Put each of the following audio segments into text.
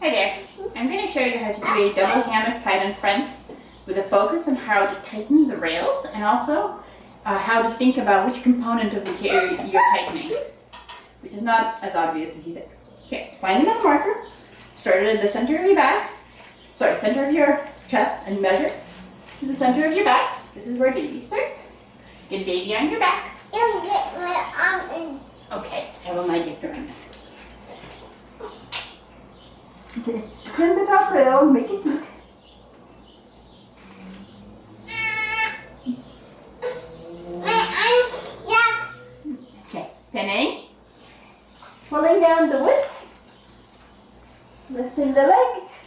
Hi there, I'm going to show you how to do a double hammock tied in front with a focus on how to tighten the rails and also how to think about which component of the gear you're tightening, which is not as obvious as you think. Okay, find the metal marker, start it at the center of your back, center of your chest, and measure to the center of your back. This is where baby starts. Get baby on your back. Don't get my arm in. Okay, I will not get going. Okay, turn the top rail, make a seat. My arm's stuck. Okay, pinning. Pulling down the width. Lifting the legs.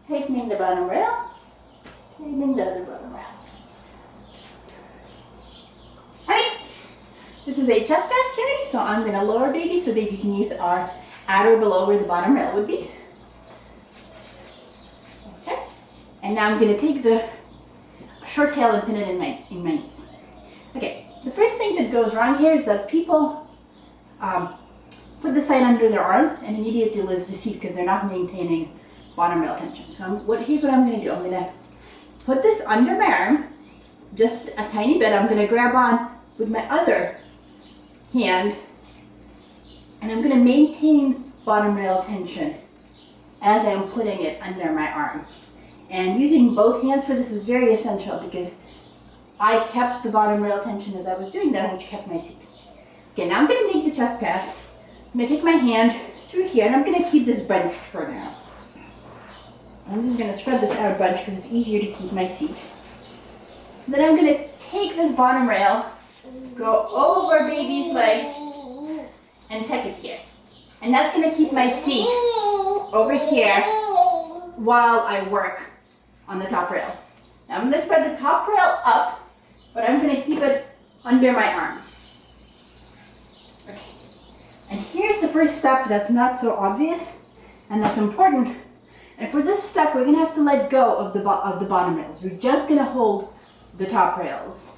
Tightening the bottom rail. Tightening the other bottom rail. Alright, this is a chest pass, Kennedy, so I'm going to lower baby so baby's knees are at or below where the bottom rail would be. Okay, and now I'm going to take the short tail and pin it in my knees. Okay, the first thing that goes wrong here is that people put the side under their arm and immediately lose the seat because they're not maintaining bottom rail tension. So here's what I'm going to do. I'm going to put this under my arm, just a tiny bit. I'm going to grab on with my other hand and I'm going to maintain bottom rail tension as I'm putting it under my arm. And using both hands for this is very essential because I kept the bottom rail tension as I was doing that, which kept my seat. Okay, now I'm going to make the chest pass. I'm going to take my hand through here and I'm going to keep this bunched for now. I'm just going to spread this out a bunch because it's easier to keep my seat. Then I'm going to take this bottom rail, go over baby's leg, and tuck it here. And that's going to keep my seat over here while I work on the top rail. Now I'm going to spread the top rail up, but I'm going to keep it under my arm. Okay. And here's the first step that's not so obvious, and that's important. And for this step, we're going to have to let go of the bottom rails. We're just going to hold the top rails.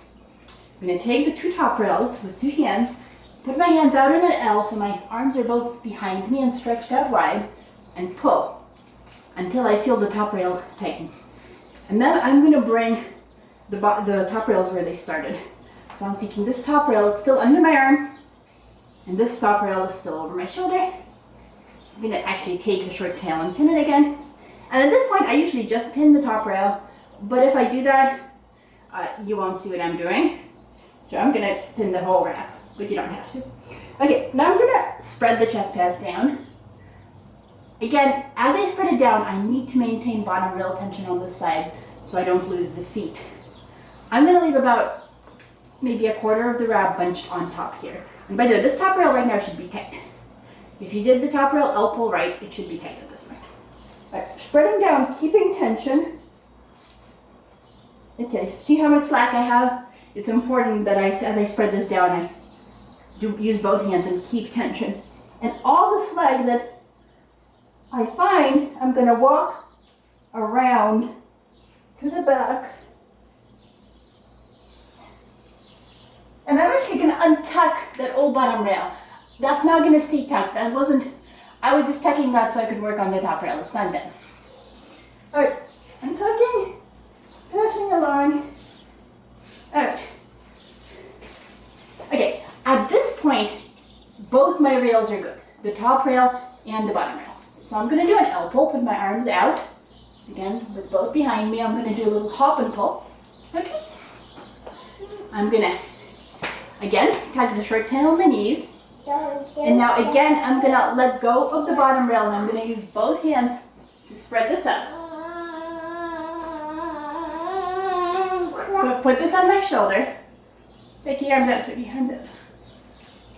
I'm going to take the two top rails with two hands, put my hands out in an L so my arms are both behind me and stretched out wide, and pull until I feel the top rail tighten. And then I'm going to bring the top rails where they started. So I'm taking this top rail, it's still under my arm, and this top rail is still over my shoulder. I'm going to actually take the short tail and pin it again. And at this point, I usually just pin the top rail, but if I do that, you won't see what I'm doing. So I'm going to pin the whole wrap, but you don't have to. Okay, now I'm going to spread the chest pads down. Again, as I spread it down, I need to maintain bottom rail tension on this side so I don't lose the seat. I'm going to leave about maybe a quarter of the wrap bunched on top here. And by the way, this top rail right now should be tight. If you did the top rail L pull right, it should be tight at this point. Right, spreading down, keeping tension. Okay, see how much slack I have? It's important that as I spread this down, I use both hands and keep tension. And all the slack that I find, I'm going to walk around to the back. And I'm actually going to untuck that old bottom rail. That's not going to stay tucked. I was just tucking that so I could work on the top rail. It's not done. Alright, untucking, passing along. Alright. Okay, at this point, both my rails are good. The top rail and the bottom rail. So I'm going to do an L pull, put my arms out. Again, with both behind me, I'm going to do a little hop and pull. Okay. I'm going to, again, tuck the short tail on my knees. And now again, I'm going to let go of the bottom rail and I'm going to use both hands to spread this up. So put this on my shoulder. Take your arms out, take your arms out.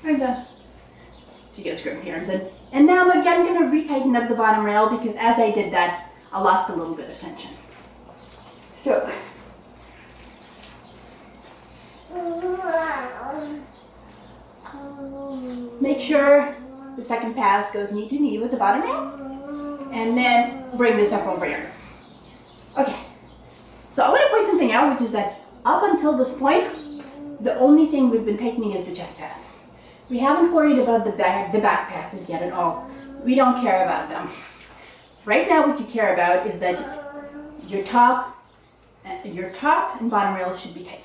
Arms out. So you get scrub your arms in. And now I'm again going to retighten up the bottom rail because as I did that, I lost a little bit of tension. So. Make sure the second pass goes knee to knee with the bottom rail. And then bring this up over here. Okay. So I want to point something out, which is that up until this point, the only thing we've been tightening is the chest pass. We haven't worried about the back passes yet at all. We don't care about them. Right now what you care about is that your top and bottom rail should be tight.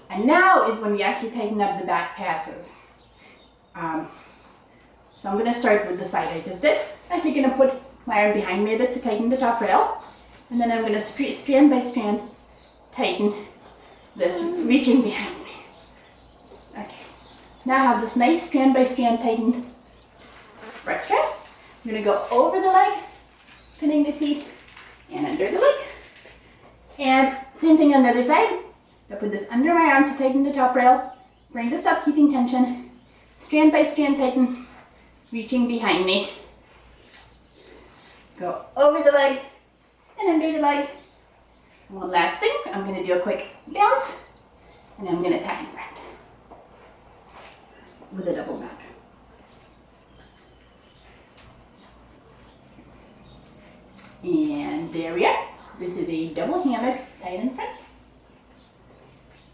And now is when we actually tighten up the back passes. So I'm going to start with the side I just did. I'm actually going to put my arm behind me a bit to tighten the top rail. And then I'm going to strand by strand tighten this, reaching behind me. Okay. Now I have this nice strand by strand tightened front strap. I'm going to go over the leg, pinning the seat, and under the leg. And same thing on the other side. I put this under my arm to tighten the top rail, bring this up, keeping tension, strand by strand tighten, reaching behind me. Go over the leg and under the leg. And one last thing, I'm going to do a quick bounce, and I'm going to tie in front with a double knot. And there we are. This is a double hammock tied in front.